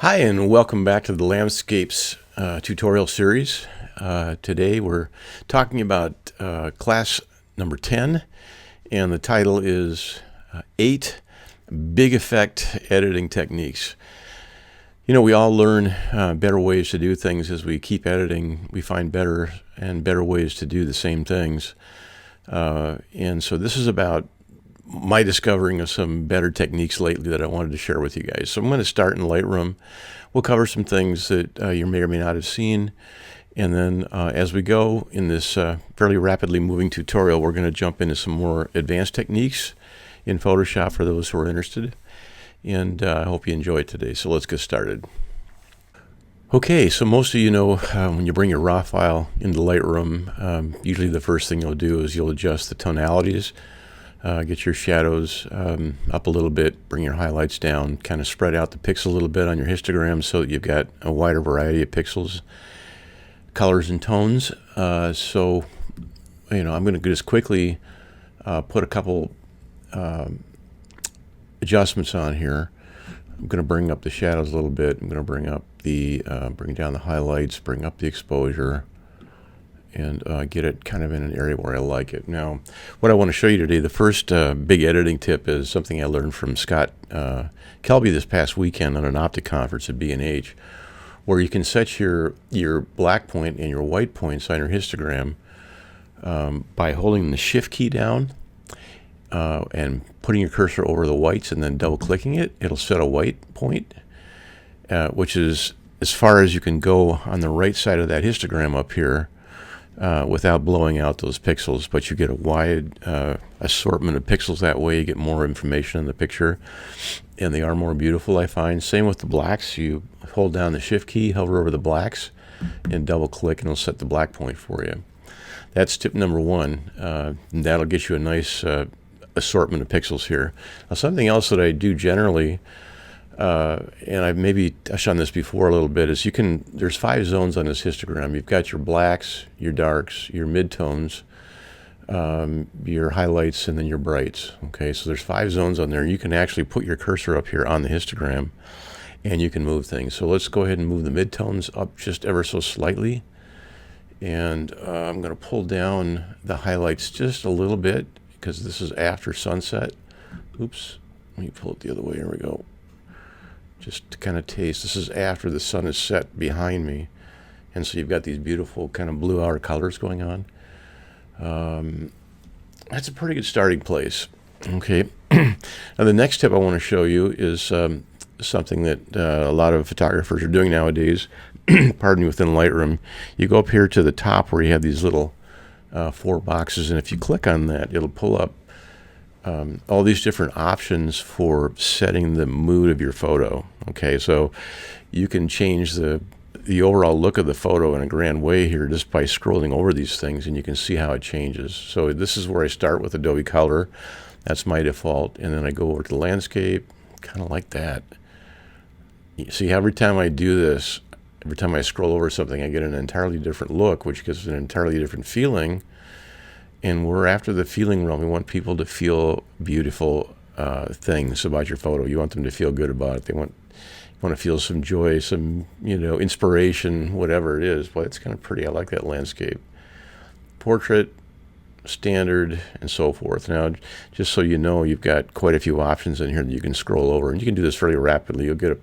Hi, and welcome back to the Landscapes tutorial series. Today we're talking about class number 10, and the title is 8 Big Effect Editing Techniques. You know, we all learn better ways to do things as we keep editing. We find better and better ways to do the same things. And so this is about my discovering of some better techniques lately that I wanted to share with you guys. So I'm going to start in Lightroom. We'll cover some things that you may or may not have seen. And then as we go in this fairly rapidly moving tutorial, we're going to jump into some more advanced techniques in Photoshop for those who are interested. And I hope you enjoy it today. So let's get started. Okay, so most of you know when you bring your raw file into Lightroom, usually the first thing you'll do is you'll adjust the tonalities. Get your shadows up a little bit, bring your highlights down, kind of spread out the pixel a little bit on your histogram so that you've got a wider variety of pixels, colors, and tones. So, you know, I'm going to just quickly put a couple adjustments on here. I'm going to bring up the shadows a little bit. I'm going to bring up the, bring down the highlights, bring up the exposure, and get it kind of in an area where I like it. Now, what I want to show you today, the first big editing tip is something I learned from Scott Kelby this past weekend on an optic conference at B&H, where you can set your black point and your white points on your histogram by holding the shift key down and putting your cursor over the whites and then double clicking it. It'll set a white point, which is as far as you can go on the right side of that histogram up here, without blowing out those pixels, but you get a wide assortment of pixels that way. You get more information in the picture, and they are more beautiful, I find. Same with the blacks. You hold down the shift key, hover over the blacks, and double click, and it'll set the black point for you. That's tip number one. And that'll get you a nice assortment of pixels here. Now, something else that I do generally, and I've maybe touched on this before a little bit, is there's 5 zones on this histogram. You've got your blacks, your darks, your midtones, your highlights, and then your brights. Okay, so there's 5 zones on there. You can actually put your cursor up here on the histogram, and you can move things. So let's go ahead and move the midtones up just ever so slightly. And I'm going to pull down the highlights just a little bit, because this is after sunset. Oops, let me pull it the other way. Here we go. Just to kind of taste. This is after the sun is set behind me, and so you've got these beautiful kind of blue outer colors going on. That's a pretty good starting place. Okay. Now the next tip I want to show you is something that a lot of photographers are doing nowadays. Pardon me, within Lightroom. You go up here to the top where you have these little 4 boxes, and if you click on that, it'll pull up all these different options for setting the mood of your photo. Okay, so you can change the overall look of the photo in a grand way here just by scrolling over these things, and you can see how it changes. So this is where I start with Adobe Color. That's my default, and then I go over to landscape, kind of like that. You see, every time I do this, every time I scroll over something, I get an entirely different look, which gives an entirely different feeling. And we're after the feeling realm. We want people to feel beautiful things about your photo. You want them to feel good about it. You want to feel some joy, some inspiration, whatever it is. Boy, it's kind of pretty. I like that landscape. Portrait, standard, and so forth. Now, just so you know, you've got quite a few options in here that you can scroll over, and you can do this fairly rapidly. You'll get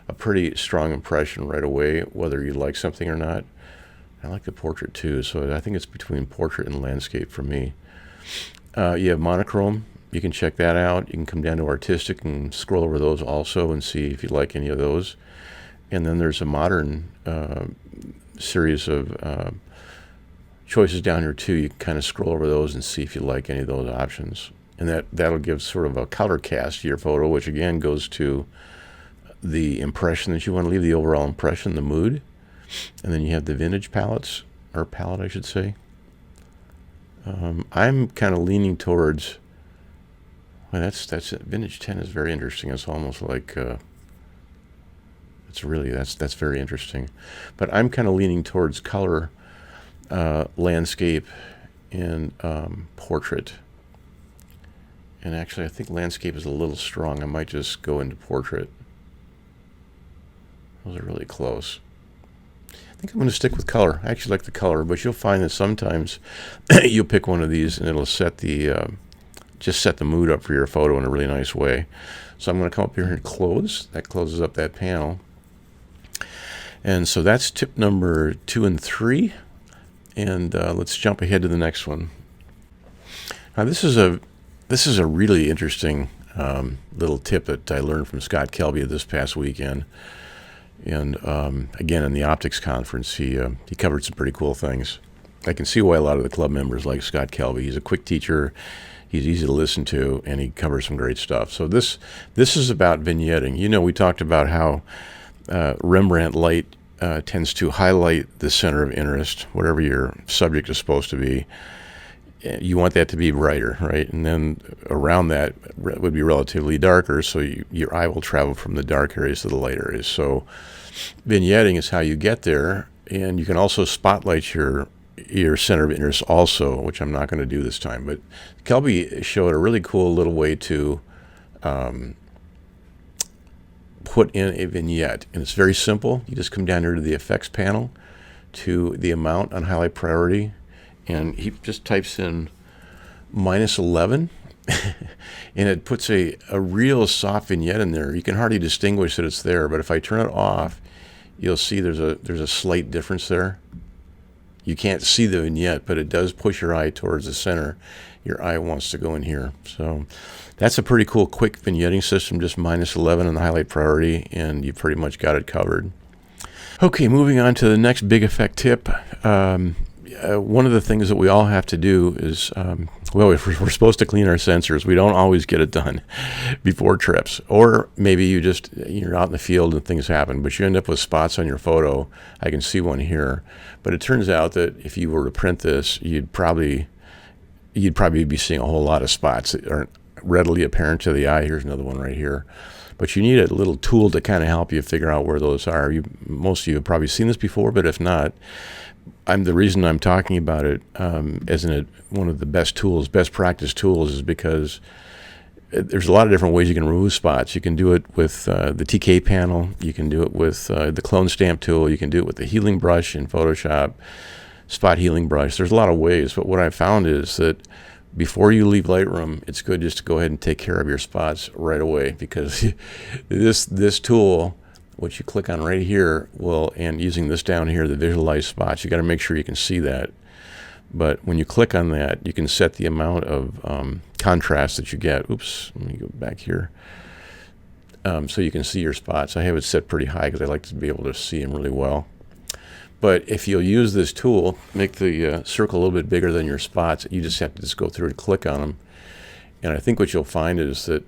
a pretty strong impression right away, whether you like something or not. I like the portrait too, so I think it's between portrait and landscape for me. You have monochrome. You can check that out. You can come down to artistic and scroll over those also and see if you like any of those. And then there's a modern series of choices down here too. You can kind of scroll over those and see if you like any of those options. And that'll give sort of a color cast to your photo, which again goes to the impression that you want to leave, the overall impression, the mood. And then you have the vintage palettes, or palette, I should say. I'm kind of leaning towards. Well, that's it. Vintage 10 is very interesting. It's almost like that's very interesting. But I'm kind of leaning towards color, landscape, and portrait. And actually, I think landscape is a little strong. I might just go into portrait. Those are really close. I think I'm going to stick with color. I actually like the color, but you'll find that sometimes you'll pick one of these and it'll set the just set the mood up for your photo in a really nice way. So I'm going to come up here and close. That closes up that panel. And so that's tip number 2 and 3. And let's jump ahead to the next one. Now this is a really interesting little tip that I learned from Scott Kelby this past weekend. And again, in the optics conference, he covered some pretty cool things. I can see why a lot of the club members like Scott Kelby. He's a quick teacher. He's easy to listen to, and he covers some great stuff. So this is about vignetting. You know, we talked about how Rembrandt light tends to highlight the center of interest, whatever your subject is supposed to be. You want that to be brighter, right? And then around that would be relatively darker, so your eye will travel from the dark areas to the light areas. So vignetting is how you get there, and you can also spotlight your center of interest also, which I'm not going to do this time. But Kelby showed a really cool little way to put in a vignette, and it's very simple. You just come down here to the effects panel, to the amount on highlight priority, and he just types in -11 and it puts a real soft vignette in there. You can hardly distinguish that it's there, but if I turn it off, you'll see there's a slight difference there. You can't see the vignette, but it does push your eye towards the center. Your eye wants to go in here. So that's a pretty cool quick vignetting system, just -11 on the highlight priority, and you pretty much got it covered. Okay, moving on to the next big effect tip. One of the things that we all have to do is, well, if we're supposed to clean our sensors, we don't always get it done before trips. Or maybe you're out in the field and things happen, but you end up with spots on your photo. I can see one here. But it turns out that if you were to print this, you'd probably be seeing a whole lot of spots that aren't readily apparent to the eye. Here's another one right here. But you need a little tool to kind of help you figure out where those are. Most of you have probably seen this before, but if not, the reason I'm talking about it as one of the best practice tools, is because there's a lot of different ways you can remove spots. You can do it with the TK panel. You can do it with the clone stamp tool. You can do it with the healing brush in Photoshop, spot healing brush. There's a lot of ways, but what I found is that before you leave Lightroom, it's good just to go ahead and take care of your spots right away, because this tool, which you click on right here, and using this down here, the visualize spots, you got to make sure you can see that. But when you click on that, you can set the amount of contrast that you get. Oops, let me go back here. So you can see your spots. I have it set pretty high because I like to be able to see them really well. But if you'll use this tool, make the circle a little bit bigger than your spots, you just have to just go through and click on them. And I think what you'll find is that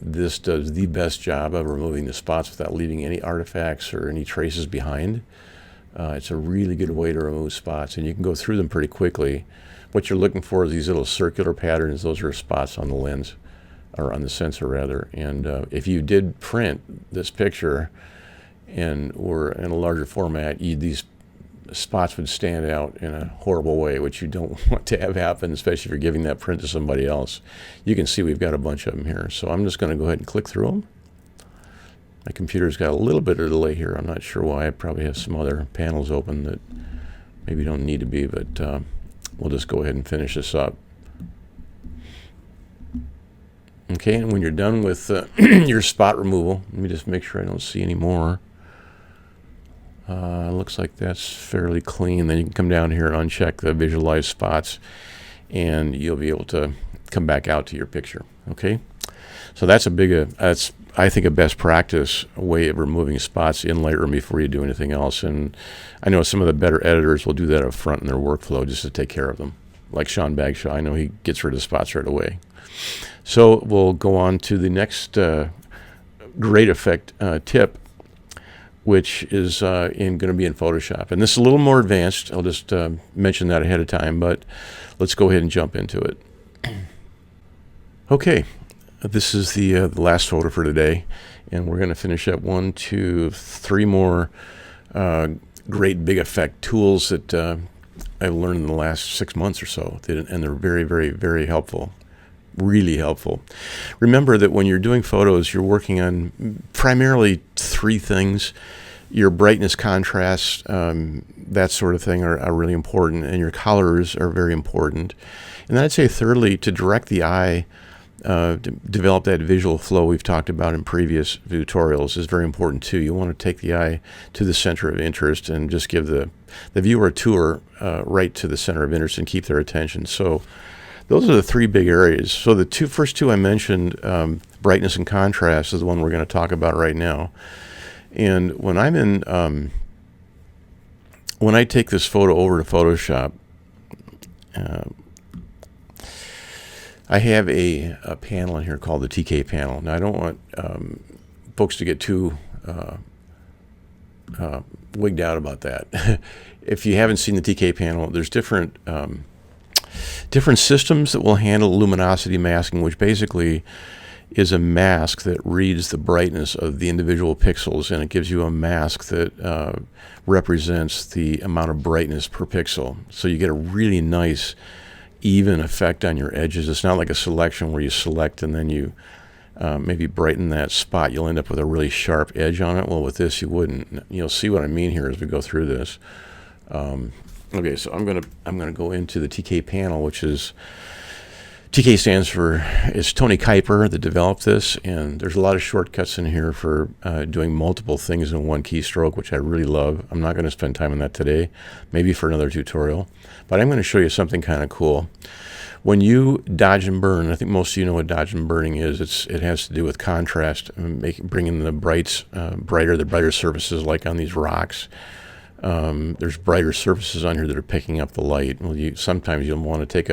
this does the best job of removing the spots without leaving any artifacts or any traces behind. It's a really good way to remove spots, and you can go through them pretty quickly. What you're looking for is these little circular patterns. Those are spots on the lens, or on the sensor rather. And if you did print this picture and were in a larger format, these spots would stand out in a horrible way, which you don't want to have happen, especially if you're giving that print to somebody else. You can see we've got a bunch of them here. So I'm just going to go ahead and click through them. My computer's got a little bit of delay here. I'm not sure why. I probably have some other panels open that maybe don't need to be, but we'll just go ahead and finish this up. Okay, and when you're done with your spot removal, let me just make sure I don't see any more. Looks like that's fairly clean. Then you can come down here and uncheck the visualize spots, and you'll be able to come back out to your picture. Okay, so that's that's I think a best practice way of removing spots in Lightroom before you do anything else. And I know some of the better editors will do that up front in their workflow just to take care of them. Like Sean Bagshaw, I know he gets rid of spots right away. So we'll go on to the next great effect tip, which is going to be in Photoshop. And this is a little more advanced. I'll just mention that ahead of time, but let's go ahead and jump into it. Okay, this is the last photo for today, and we're going to finish up 1, 2, 3 more great big effect tools that I've learned in the last 6 months or so, and they're very, very, very helpful. Really helpful. Remember that when you're doing photos, you're working on primarily 3 things. Your brightness, contrast, that sort of thing are really important, and your colors are very important. And then I'd say thirdly, to direct the eye, to develop that visual flow we've talked about in previous tutorials is very important too. You want to take the eye to the center of interest and just give the viewer a tour right to the center of interest and keep their attention. So those are the three big areas. So the first two I mentioned, brightness and contrast, is the one we're going to talk about right now. And when I'm in, when I take this photo over to Photoshop, I have a panel in here called the TK panel. Now I don't want folks to get too wigged out about that. If you haven't seen the TK panel, there's different systems that will handle luminosity masking, which basically is a mask that reads the brightness of the individual pixels, and it gives you a mask that represents the amount of brightness per pixel. So you get a really nice, even effect on your edges. It's not like a selection where you select and then you maybe brighten that spot. You'll end up with a really sharp edge on it. Well, with this, you wouldn't. You'll see what I mean here as we go through this. Okay, so I'm gonna go into the TK panel, which is TK stands for, it's Tony Kuiper that developed this, and there's a lot of shortcuts in here for doing multiple things in one keystroke, which I really love. I'm not going to spend time on that today, maybe for another tutorial, but I'm going to show you something kind of cool. When you dodge and burn, I think most of you know what dodge and burning is. It has to do with contrast, bringing the brighter surfaces, like on these rocks. There's brighter surfaces on here that are picking up the light. Well, sometimes you'll want to take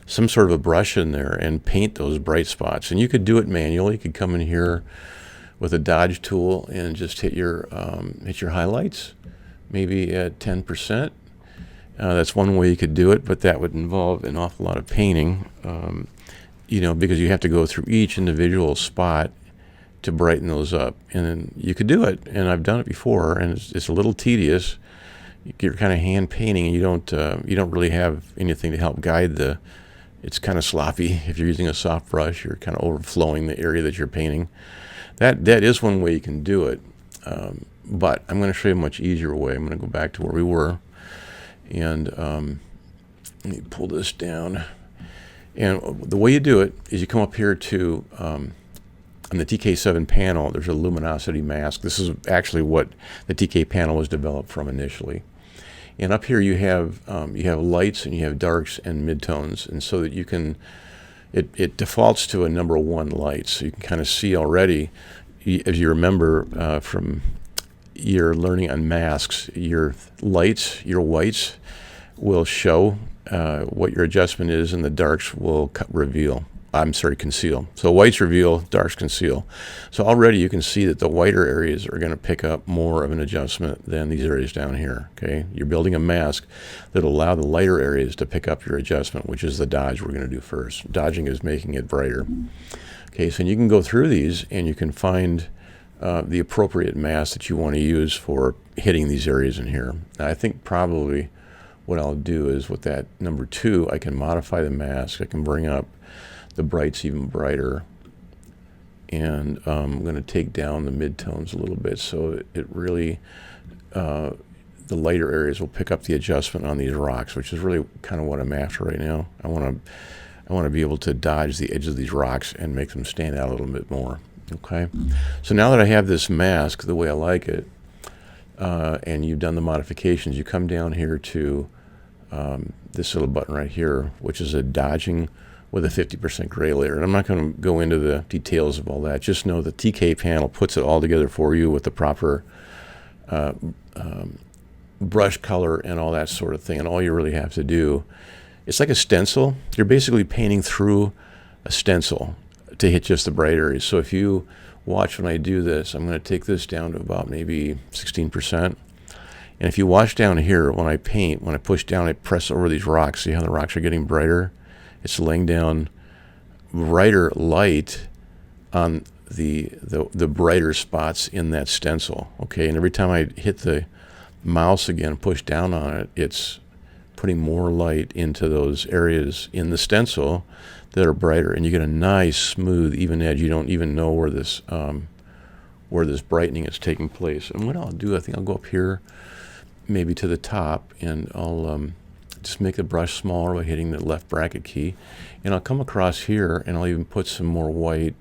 some sort of a brush in there and paint those bright spots. And you could do it manually. You could come in here with a dodge tool and just hit your highlights, maybe at 10%. That's one way you could do it, but that would involve an awful lot of painting, because you have to go through each individual spot to brighten those up. And then you could do it, and I've done it before, and it's a little tedious. You're kind of hand painting, and you don't really have anything to help guide it's kind of sloppy. If you're using a soft brush, you're kind of overflowing the area that you're painting. That is one way you can do it, but I'm going to show you a much easier way. I'm going to go back to where we were, and let me pull this down. And the way you do it is you come up here to, on the TK7 panel, there's a luminosity mask. This is actually what the TK panel was developed from initially. And up here you have lights and you have darks and midtones, and so that you can, it defaults to a number 1 light, so you can kind of see already, as you remember from your learning on masks, your lights, your whites will show what your adjustment is, and the darks will conceal. So whites reveal, darks conceal. So already you can see that the whiter areas are going to pick up more of an adjustment than these areas down here. Okay, you're building a mask that'll allow the lighter areas to pick up your adjustment, which is the dodge we're going to do first. Dodging is making it brighter. Okay, so you can go through these and you can find the appropriate mask that you want to use for hitting these areas in here. Now, I think probably what I'll do is with that number 2, I can modify the mask. I can bring up the brights even brighter, and I'm going to take down the midtones a little bit, so it really, the lighter areas will pick up the adjustment on these rocks, which is really kind of what I'm after right now. I want to be able to dodge the edges of these rocks and make them stand out a little bit more. Okay, so now that I have this mask the way I like it, and you've done the modifications, you come down here to this little button right here, which is a dodging with a 50% gray layer. And I'm not going to go into the details of all that. Just know the TK panel puts it all together for you with the proper brush color and all that sort of thing. And all you really have to do, it's like a stencil. You're basically painting through a stencil to hit just the bright areas. So if you watch when I do this, I'm going to take this down to about maybe 16%. And if you watch down here, when I paint, when I push down, I press over these rocks. See how the rocks are getting brighter? It's laying down brighter light on the brighter spots in that stencil. Okay, and every time I hit the mouse again and push down on it, it's putting more light into those areas in the stencil that are brighter, and you get a nice smooth even edge. You don't even know where where this brightening is taking place. And what I'll do, I think I'll go up here, maybe to the top, and I'll just make the brush smaller by hitting the left bracket key. And I'll come across here, and I'll even put some more white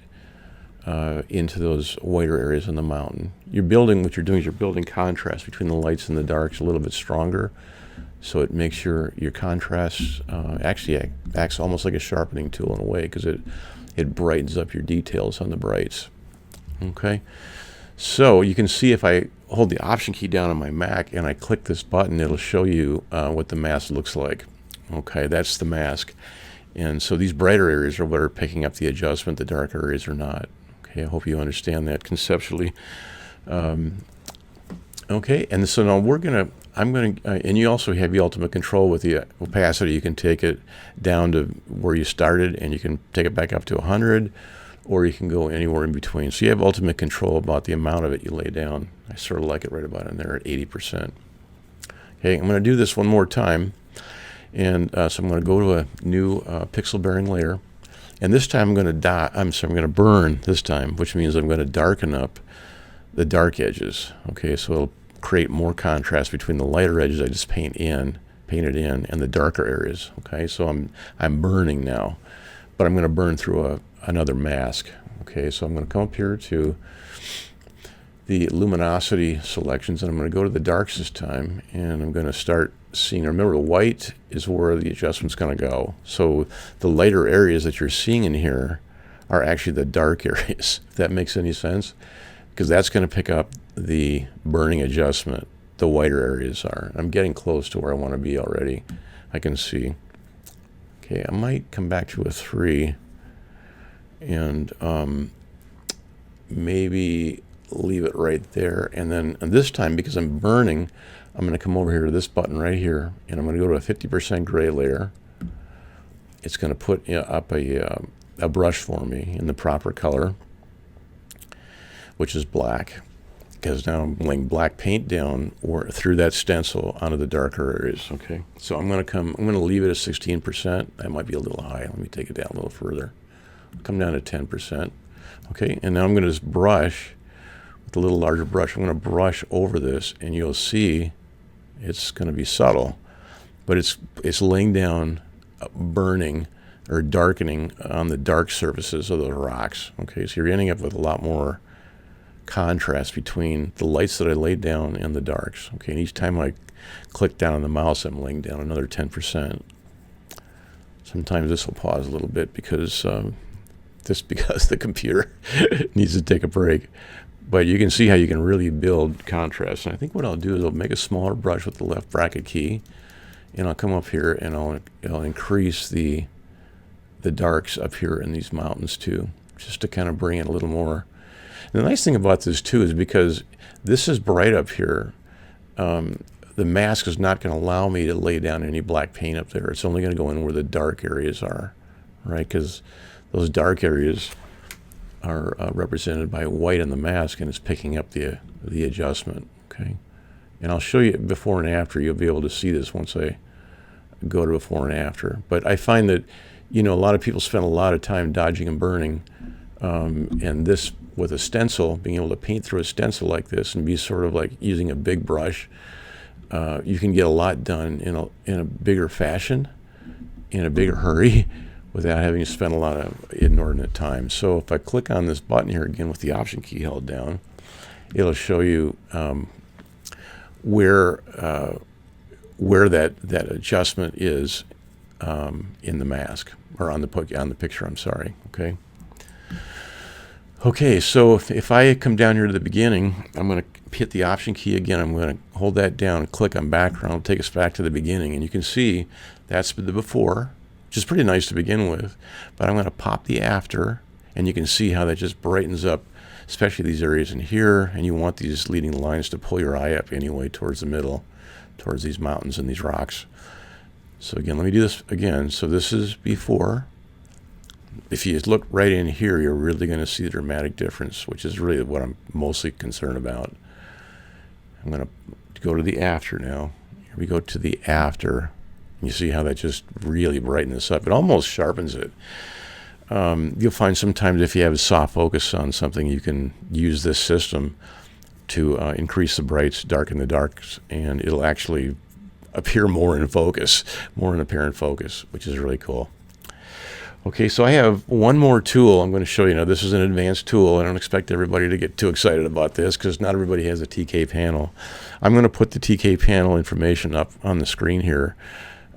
into those whiter areas in the mountain. You're building, what you're doing is you're building contrast between the lights and the darks a little bit stronger, so it makes your contrast actually acts almost like a sharpening tool in a way, because it brightens up your details on the brights. Okay, so you can see if I hold the Option key down on my Mac and I click this button, it'll show you what the mask looks like. Okay, that's the mask. And so these brighter areas are what are picking up the adjustment, the darker areas are not. Okay, I hope you understand that conceptually. Okay, and so now and you also have the ultimate control with the opacity. You can take it down to where you started, and you can take it back up to 100, or you can go anywhere in between. So you have ultimate control about the amount of it you lay down. I sort of like it right about in there at 80%. Okay, I'm going to do this one more time. And so I'm going to go to a new pixel bearing layer, and this time I'm going to burn this time, which means I'm going to darken up the dark edges. Okay, so it'll create more contrast between the lighter edges I just painted in, and the darker areas. Okay, so I'm burning now, but I'm going to burn through another mask. Okay, so I'm going to come up here to the luminosity selections, and I'm going to go to the darks this time, and I'm going to start seeing. Remember, white is where the adjustment's going to go. So the lighter areas that you're seeing in here are actually the dark areas, if that makes any sense, because that's going to pick up the burning adjustment. The whiter areas are. I'm getting close to where I want to be already. I can see. Okay, I might come back to a 3 and maybe leave it right there. And then this time, because I'm burning, I'm going to come over here to this button right here, and I'm going to go to a 50% gray layer. It's going to put up a brush for me in the proper color, which is black, because now I'm laying black paint down or through that stencil onto the darker areas. Okay, so I'm going to leave it at 16%. That might be a little high. Let me take it down a little further. Come down to 10%. Okay, and now I'm going to just brush with a little larger brush. I'm going to brush over this, and you'll see it's going to be subtle, but it's laying down burning or darkening on the dark surfaces of the rocks. Okay, so you're ending up with a lot more contrast between the lights that I laid down and the darks. Okay, and each time I click down on the mouse, I'm laying down another 10%. Sometimes this will pause a little bit because the computer needs to take a break. But you can see how you can really build contrast. And I think what I'll do is I'll make a smaller brush with the left bracket key, and I'll come up here and I'll increase the darks up here in these mountains too, just to kind of bring it a little more. And the nice thing about this too is because this is bright up here, the mask is not going to allow me to lay down any black paint up there. It's only going to go in where the dark areas are, right? Because those dark areas are represented by white in the mask, and it's picking up the adjustment. Okay, and I'll show you before and after. You'll be able to see this once I go to before and after. But I find that a lot of people spend a lot of time dodging and burning, and this with a stencil, being able to paint through a stencil like this and be sort of like using a big brush, you can get a lot done in a bigger fashion, in a bigger hurry, without having to spend a lot of inordinate time. So if I click on this button here again with the Option key held down, it'll show you where that adjustment is in the mask, or on the picture. I'm sorry. Okay, so if I come down here to the beginning, I'm going to hit the Option key again. I'm going to hold that down and click on background. It'll take us back to the beginning, and you can see that's the before, which is pretty nice to begin with. But I'm going to pop the after, and you can see how that just brightens up, especially these areas in here. And you want these leading lines to pull your eye up anyway towards the middle, towards these mountains and these rocks. So again, let me do this again. So this is before. If you look right in here, you're really going to see the dramatic difference, which is really what I'm mostly concerned about. I'm going to go to the after now. Here we go to the after. You see how that just really brightens this up. It almost sharpens it. You'll find sometimes if you have a soft focus on something, you can use this system to increase the brights, darken the darks, and it'll actually appear more in focus, more in apparent focus, which is really cool. Okay, so I have one more tool I'm going to show you. Now, this is an advanced tool. I don't expect everybody to get too excited about this because not everybody has a TK panel. I'm going to put the TK panel information up on the screen here,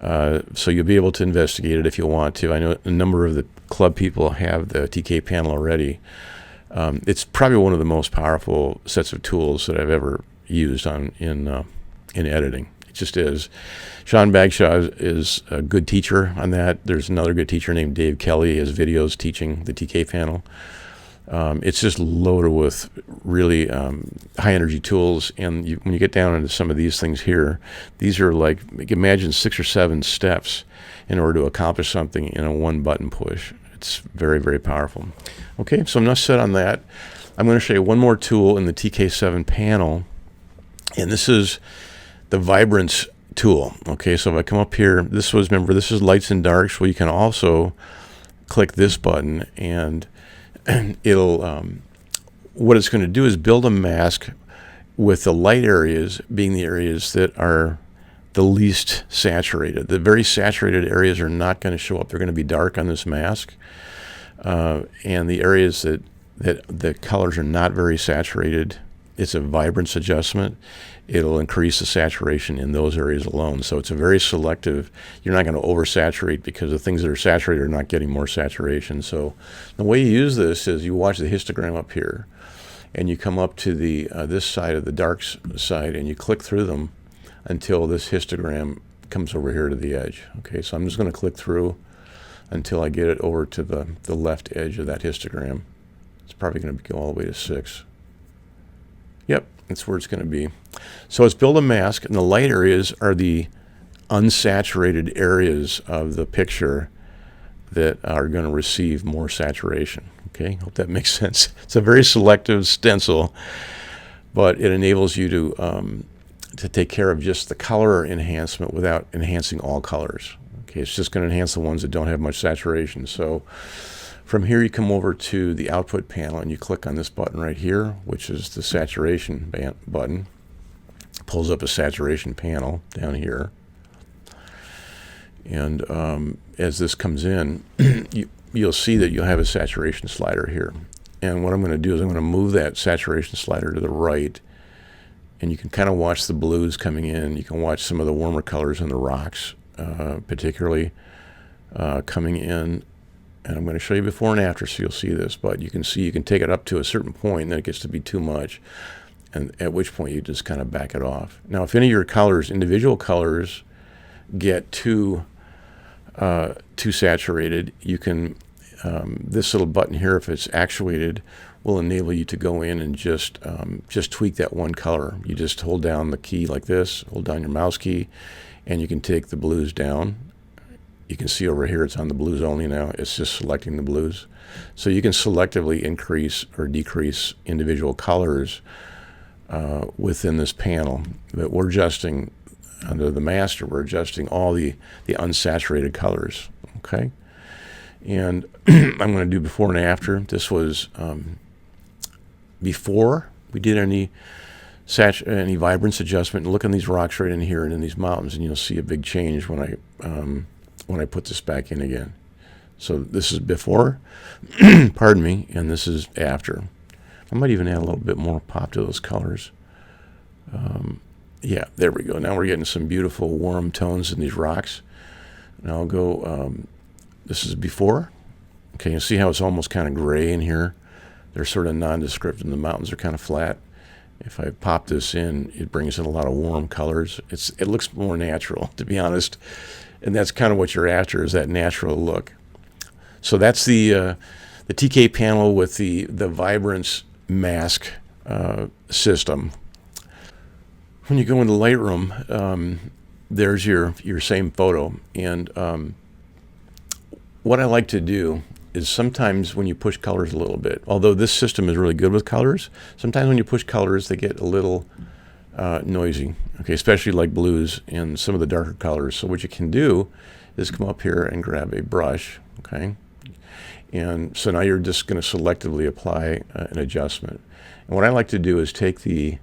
so you'll be able to investigate it if you want to. I know a number of the club people have the TK panel already. It's probably one of the most powerful sets of tools that I've ever used in editing. Just is. Sean Bagshaw is a good teacher on that. There's another good teacher named Dave Kelly. He has videos teaching the TK panel. It's just loaded with really high energy tools. And when you get down into some of these things here, these are like, imagine 6 or 7 steps in order to accomplish something in a one button push. It's very, very powerful. Okay, so I'm not set on that. I'm going to show you one more tool in the TK7 panel. And this is the vibrance tool. Okay, so if I come up here, remember, this is lights and darks. Well, you can also click this button, and it'll what it's going to do is build a mask with the light areas being the areas that are the least saturated. The very saturated areas are not going to show up. They're going to be dark on this mask, and the areas that the colors are not very saturated, it's a vibrance adjustment. It'll increase the saturation in those areas alone. So it's a very selective. You're not going to oversaturate because the things that are saturated are not getting more saturation. So the way you use this is you watch the histogram up here, and you come up to the this side of the darks side, and you click through them until this histogram comes over here to the edge. Okay, so I'm just going to click through until I get it over to the left edge of that histogram. It's probably going to go all the way to 6. Yep, that's where it's going to be. So it's build a mask, and the light areas are the unsaturated areas of the picture that are going to receive more saturation. Okay, hope that makes sense. It's a very selective stencil, but it enables you to take care of just the color enhancement without enhancing all colors. Okay, it's just going to enhance the ones that don't have much saturation. So from here, you come over to the output panel, and you click on this button right here, which is the saturation button. It pulls up a saturation panel down here. And as this comes in, you'll see that you'll have a saturation slider here. And what I'm going to do is I'm going to move that saturation slider to the right, and you can kind of watch the blues coming in. You can watch some of the warmer colors in the rocks, particularly coming in. And I'm going to show you before and after, so you'll see this. But you can see you can take it up to a certain point, and then it gets to be too much, and at which point you just kind of back it off. Now, if any of your colors, individual colors, get too saturated, you can this little button here, if it's actuated, will enable you to go in and just tweak that one color. You just hold down the key like this, hold down your mouse key, and you can take the blues down. You can see over here it's on the blues only now. It's just selecting the blues. So you can selectively increase or decrease individual colors within this panel. But we're adjusting, under the master, we're adjusting all the unsaturated colors. Okay? And I'm going to do before and after. This was before we did any vibrance adjustment. Look on these rocks right in here and in these mountains, and you'll see a big change when I put this back in again. So this is before, pardon me, and this is after. I might even add a little bit more pop to those colors. Yeah, there we go. Now we're getting some beautiful warm tones in these rocks. And I'll go, this is before. Okay, you see how it's almost kind of gray in here? They're sort of nondescript, and the mountains are kind of flat. If I pop this in, it brings in a lot of warm colors. It looks more natural, to be honest. And that's kind of what you're after, is that natural look. So that's the TK panel with the vibrance mask system. When you go into Lightroom, there's your same photo. And what I like to do is sometimes when you push colors a little bit, although this system is really good with colors, sometimes when you push colors, they get a little noisy, okay, especially like blues and some of the darker colors. So what you can do is come up here and grab a brush, okay, And so now you're just going to selectively apply an adjustment. And what I like to do is take the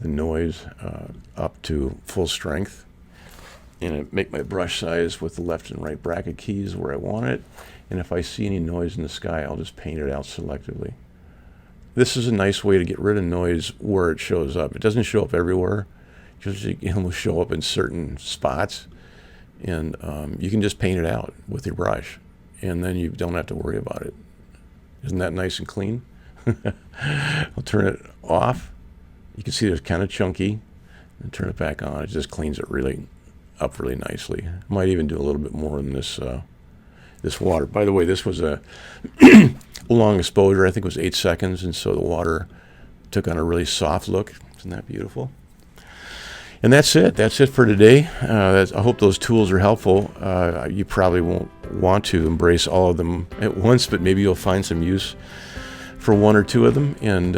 noise up to full strength, and make my brush size with the left and right bracket keys where I want it. And if I see any noise in the sky, I'll just paint it out selectively. This is a nice way to get rid of noise where it shows up. It doesn't show up everywhere. It will show up in certain spots. And you can just paint it out with your brush, and then you don't have to worry about it. Isn't that nice and clean? I'll turn it off. You can see it's kind of chunky, and turn it back on. It just cleans it really up really nicely. Might even do a little bit more in this this water. By the way, this was a long exposure. I think it was 8 seconds, and so the water took on a really soft look. Isn't that beautiful? And that's it. That's it for today. I hope those tools are helpful. You probably won't want to embrace all of them at once, but maybe you'll find some use for one or two of them. And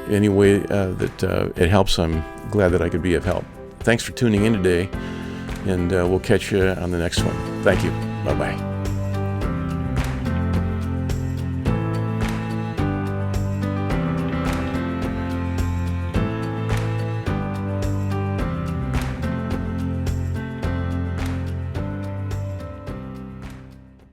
any way that it helps, I'm glad that I could be of help. Thanks for tuning in today, and we'll catch you on the next one. Thank you. Bye-bye.